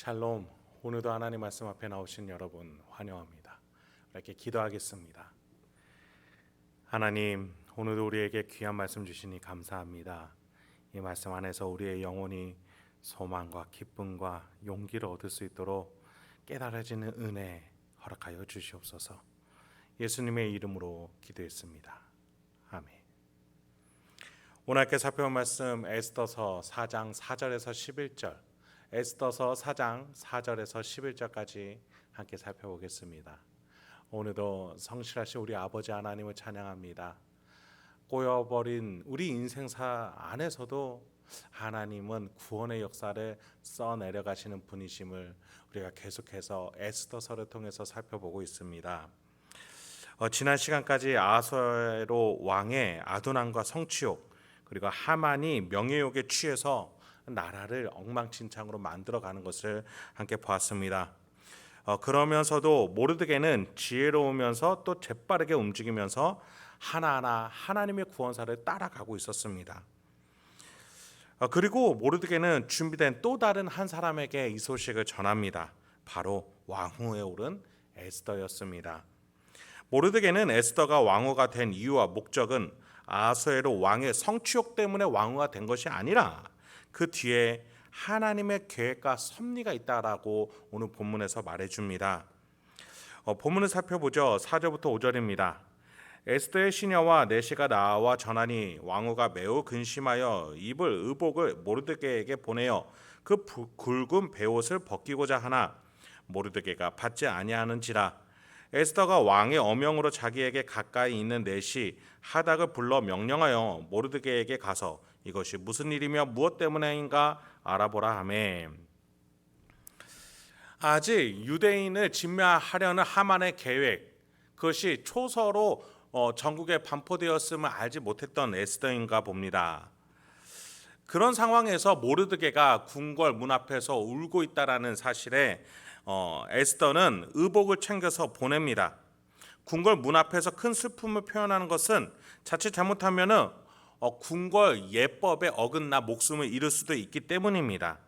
샬롬. 오늘도 하나님 말씀 앞에 나오신 여러분 환영합니다. 이렇게 기도하겠습니다. 하나님, 오늘도 우리에게 귀한 말씀 주시니 감사합니다. 이 말씀 안에서 우리의 영혼이 소망과 기쁨과 용기를 얻을 수 있도록 깨달아지는 은혜 허락하여 주시옵소서. 예수님의 이름으로 기도했습니다. 아멘. 오늘 함께 살펴볼 말씀 에스더서 4장 4절에서 11절, 에스더서 4장 4절에서 11절까지 함께 살펴보겠습니다. 오늘도 성실하신 우리 아버지 하나님을 찬양합니다. 꼬여버린 우리 인생사 안에서도 하나님은 구원의 역사를 써내려가시는 분이심을 우리가 계속해서 에스더서를 통해서 살펴보고 있습니다. 지난 시간까지 아하수에로 왕의 아둔함과 성취욕, 그리고 하만이 명예욕에 취해서 나라를 엉망진창으로 만들어가는 것을 함께 보았습니다. 그러면서도 모르드게는 지혜로우면서 또 재빠르게 움직이면서 하나하나 하나님의 구원사를 따라가고 있었습니다. 그리고 모르드게는 준비된 또 다른 한 사람에게 이 소식을 전합니다. 바로 왕후에 오른 에스더였습니다. 모르드게는 에스더가 왕후가 된 이유와 목적은 아하수에로 왕의 성취욕 때문에 왕후가 된 것이 아니라 그 뒤에 하나님의 계획과 섭리가 있다라고 오늘 본문에서 말해줍니다. 본문을 살펴보죠. 4절부터 5절입니다. 에스더의 시녀와 내시가 나와 전하니 왕후가 매우 근심하여 입을 의복을 모르드게에게 보내어 그 굵은 베옷을 벗기고자 하나 모르드게가 받지 아니하는지라. 에스더가 왕의 어명으로 자기에게 가까이 있는 내시 하닥을 불러 명령하여 모르드게에게 가서 이것이 무슨 일이며 무엇 때문인가 알아보라 하매, 아직 유대인을 진멸하려는 하만의 계획, 그것이 초서로 전국에 반포되었음을 알지 못했던 에스더인가 봅니다. 그런 상황에서 모르드게가 궁궐 문 앞에서 울고 있다라는 사실에 에스더는 의복을 챙겨서 보냅니다. 궁궐 문 앞에서 큰 슬픔을 표현하는 것은 자칫 잘못하면은 궁궐 예법에 어긋나 목숨을 잃을 수도 있기 때문입니다.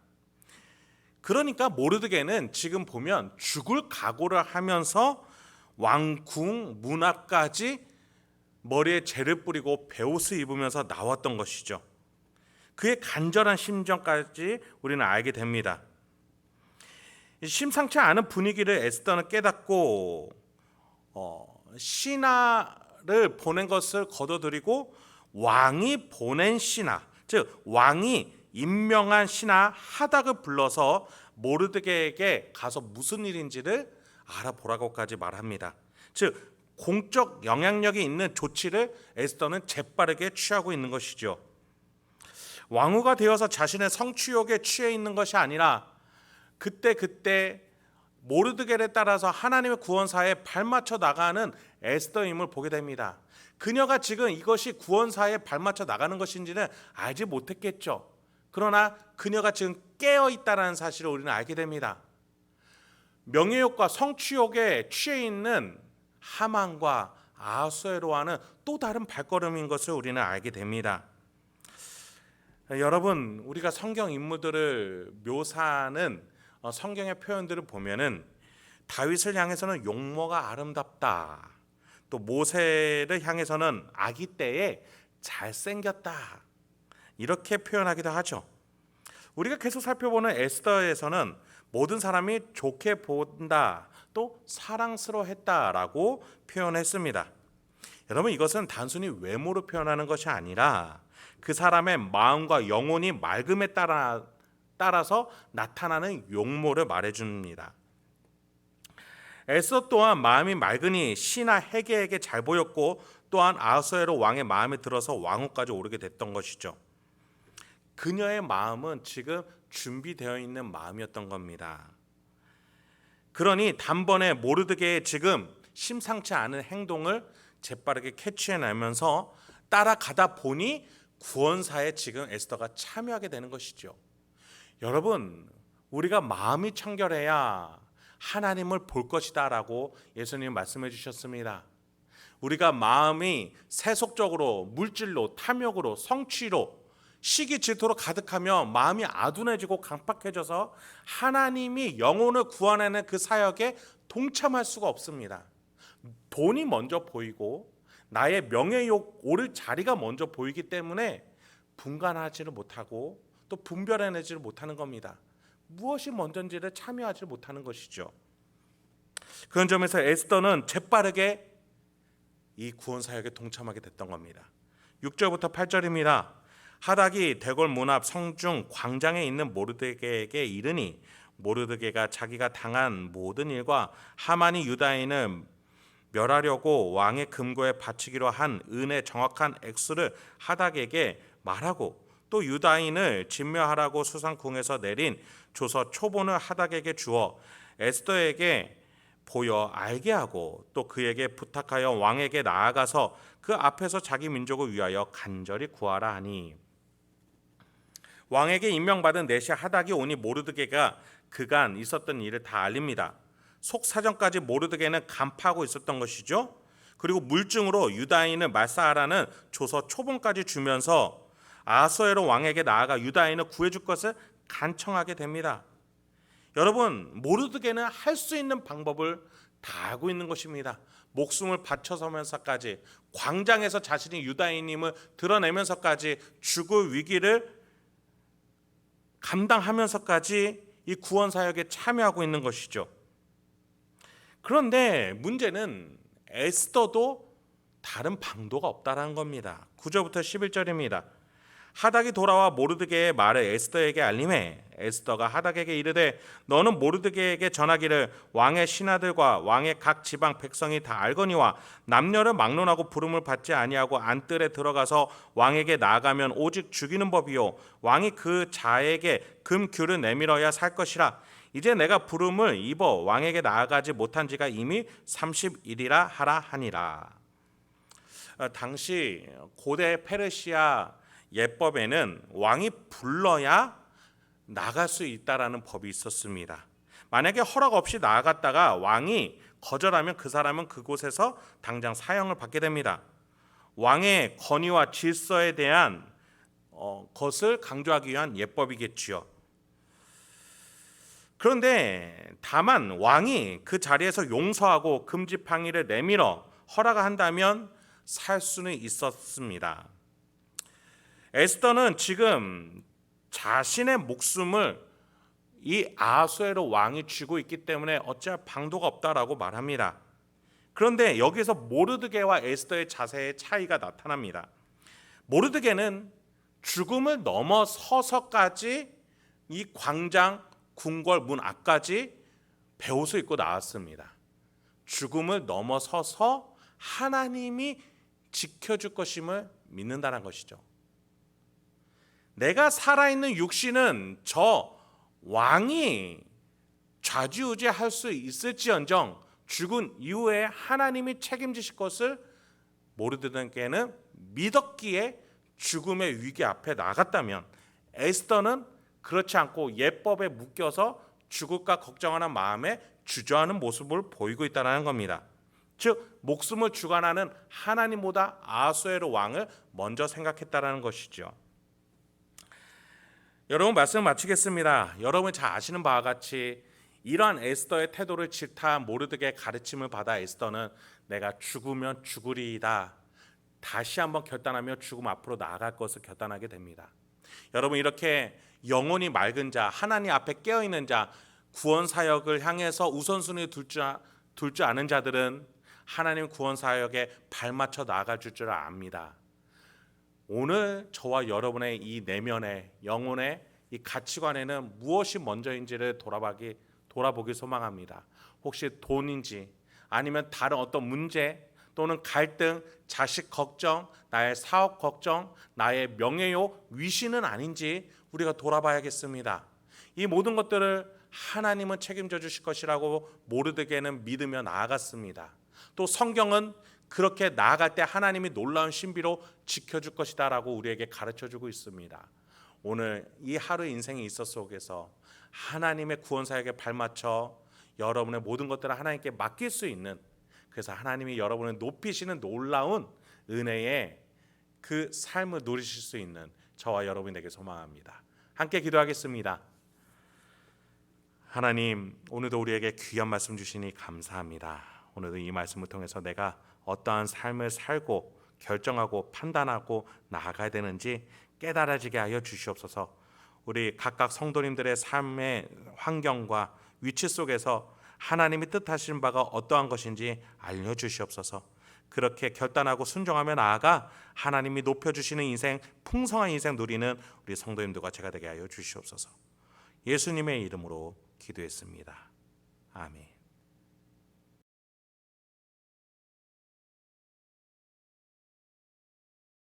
그러니까 모르드게는 지금 보면 죽을 각오를 하면서 왕궁 문 앞까지 머리에 재를 뿌리고 베옷을 입으면서 나왔던 것이죠. 그의 간절한 심정까지 우리는 알게 됩니다. 심상치 않은 분위기를 에스더는 깨닫고 신하를 보낸 것을 거둬들이고 왕이 보낸 신하, 즉 왕이 임명한 신하 하닥을 불러서 모르드게에게 가서 무슨 일인지를 알아보라고까지 말합니다. 즉 공적 영향력이 있는 조치를 에스더는 재빠르게 취하고 있는 것이죠. 왕후가 되어서 자신의 성취욕에 취해 있는 것이 아니라 그때 모르드게를 따라서 하나님의 구원사에 발맞춰 나가는 에스더임을 보게 됩니다. 그녀가 지금 이것이 구원사에 발맞춰 나가는 것인지는 알지 못했겠죠. 그러나 그녀가 지금 깨어 있다는 사실을 우리는 알게 됩니다. 명예욕과 성취욕에 취해 있는 하만과 아하수에로와는 또 다른 발걸음인 것을 우리는 알게 됩니다. 여러분, 우리가 성경 인물들을 묘사하는 성경의 표현들을 보면은 다윗을 향해서는 용모가 아름답다, 또 모세를 향해서는 아기 때에 잘생겼다, 이렇게 표현하기도 하죠. 우리가 계속 살펴보는 에스더에서는 모든 사람이 좋게 본다, 또 사랑스러워했다라고 표현했습니다. 여러분, 이것은 단순히 외모로 표현하는 것이 아니라 그 사람의 마음과 영혼이 맑음에 따라서 나타나는 용모를 말해줍니다. 에스더 또한 마음이 맑으니 신하 헤게에게 잘 보였고 또한 아하수에로 왕의 마음에 들어서 왕후까지 오르게 됐던 것이죠. 그녀의 마음은 지금 준비되어 있는 마음이었던 겁니다. 그러니 단번에 모르드게의 지금 심상치 않은 행동을 재빠르게 캐치해내면서 따라가다 보니 구원사에 지금 에스더가 참여하게 되는 것이죠. 여러분, 우리가 마음이 청결해야 하나님을 볼 것이다 라고 예수님 말씀해 주셨습니다. 우리가 마음이 세속적으로, 물질로, 탐욕으로, 성취로 시기 질투로 가득하며 마음이 아둔해지고 강팍해져서 하나님이 영혼을 구원하는 그 사역에 동참할 수가 없습니다. 돈이 먼저 보이고 나의 명예욕 오를 자리가 먼저 보이기 때문에 분간하지를 못하고 또 분별해내지를 못하는 겁니다. 무엇이 먼저인지를 참여하지 못하는 것이죠. 그런 점에서 에스더는 재빠르게 이 구원 사역에 동참하게 됐던 겁니다. 6절부터 8절입니다. 하닥이 대궐 문 앞 성중 광장에 있는 모르드게에게 이르니 모르드게가 자기가 당한 모든 일과 하만이 유다인을 멸하려고 왕의 금고에 바치기로 한 은의 정확한 액수를 하닥에게 말하고 또 유다인을 진멸하라고 수상궁에서 내린 조서 초본을 하닥에게 주어 에스더에게 보여 알게 하고 또 그에게 부탁하여 왕에게 나아가서 그 앞에서 자기 민족을 위하여 간절히 구하라 하니 왕에게 임명받은 내시 하닥이 오니 모르드게가 그간 있었던 일을 다 알립니다. 속사정까지 모르드게는 간파하고 있었던 것이죠. 그리고 물증으로 유다인을 말사하라는 조서 초본까지 주면서 아하수에로 왕에게 나아가 유다인을 구해줄 것을 간청하게 됩니다. 여러분, 모르드게는 할 수 있는 방법을 다 알고 있는 것입니다. 목숨을 바쳐서면서까지 광장에서 자신이 유다인임을 드러내면서까지 죽을 위기를 감당하면서까지 이 구원 사역에 참여하고 있는 것이죠. 그런데 문제는 에스더도 다른 방도가 없다라는 겁니다. 9절부터 11절입니다. 하닥이 돌아와 모르드게의 말을 에스더에게 알림해 에스더가 하닥에게 이르되 너는 모르드게에게 전하기를 왕의 신하들과 왕의 각 지방 백성이 다 알거니와 남녀를 막론하고 부름을 받지 아니하고 안뜰에 들어가서 왕에게 나아가면 오직 죽이는 법이요 왕이 그 자에게 금규를 내밀어야 살 것이라. 이제 내가 부름을 입어 왕에게 나아가지 못한 지가 이미 30일이라 하라 하니라. 당시 고대 페르시아 예법에는 왕이 불러야 나갈 수 있다라는 법이 있었습니다. 만약에 허락 없이 나아갔다가 왕이 거절하면 그 사람은 그곳에서 당장 사형을 받게 됩니다. 왕의 권위와 질서에 대한 것을 강조하기 위한 예법이겠지요. 그런데 다만 왕이 그 자리에서 용서하고 금지팡이를 내밀어 허락한다면 살 수는 있었습니다. 에스더는 지금 자신의 목숨을 이 아하수에로 왕이 쥐고 있기 때문에 어찌할 방도가 없다라고 말합니다. 그런데 여기서 모르드게와 에스더의 자세의 차이가 나타납니다. 모르드게는 죽음을 넘어서서까지 이 광장 궁궐 문 앞까지 베옷을 입고 나왔습니다. 죽음을 넘어서서 하나님이 지켜줄 것임을 믿는다는 것이죠. 내가 살아있는 육신은 저 왕이 좌지우지할 수 있을지언정 죽은 이후에 하나님이 책임지실 것을 모르드게는 믿었기에 죽음의 위기 앞에 나갔다면 에스더는 그렇지 않고 예법에 묶여서 죽을까 걱정하는 마음에 주저하는 모습을 보이고 있다는 겁니다. 즉 목숨을 주관하는 하나님보다 아하수에로 왕을 먼저 생각했다는 것이죠. 여러분 말씀 마치겠습니다. 여러분 잘 아시는 바와 같이 이러한 에스더의 태도를 질타한 모르드게의 가르침을 받아 에스더는 내가 죽으면 죽으리이다 다시 한번 결단하며 죽음 앞으로 나아갈 것을 결단하게 됩니다. 여러분 이렇게 영혼이 맑은 자, 하나님 앞에 깨어있는 자, 구원 사역을 향해서 우선순위를 둘 줄 아는 자들은 하나님 구원 사역에 발맞춰 나아갈 줄 압니다. 오늘 저와 여러분의 이 내면의 영혼의 이 가치관에는 무엇이 먼저인지를 돌아보기 소망합니다. 혹시 돈인지 아니면 다른 어떤 문제 또는 갈등, 자식 걱정, 나의 사업 걱정, 나의 명예욕, 위신은 아닌지 우리가 돌아봐야겠습니다. 이 모든 것들을 하나님은 책임져 주실 것이라고 모르드게는 믿으며 나아갔습니다. 또 성경은 그렇게 나아갈 때 하나님이 놀라운 신비로 지켜줄 것이다라고 우리에게 가르쳐주고 있습니다. 오늘 이 하루 인생의 있어 속에서 하나님의 구원 사역에 발맞춰 여러분의 모든 것들을 하나님께 맡길 수 있는, 그래서 하나님이 여러분을 높이시는 놀라운 은혜의 그 삶을 누리실 수 있는 저와 여러분이 되길 소망합니다. 함께 기도하겠습니다. 하나님, 오늘도 우리에게 귀한 말씀 주시니 감사합니다. 오늘도 이 말씀을 통해서 내가 어떠한 삶을 살고 결정하고 판단하고 나아가야 되는지 깨달아지게 하여 주시옵소서. 우리 각각 성도님들의 삶의 환경과 위치 속에서 하나님이 뜻하시는 바가 어떠한 것인지 알려주시옵소서. 그렇게 결단하고 순종하며 나아가 하나님이 높여주시는 인생, 풍성한 인생 누리는 우리 성도님들과 제가 되게 하여 주시옵소서. 예수님의 이름으로 기도했습니다. 아멘.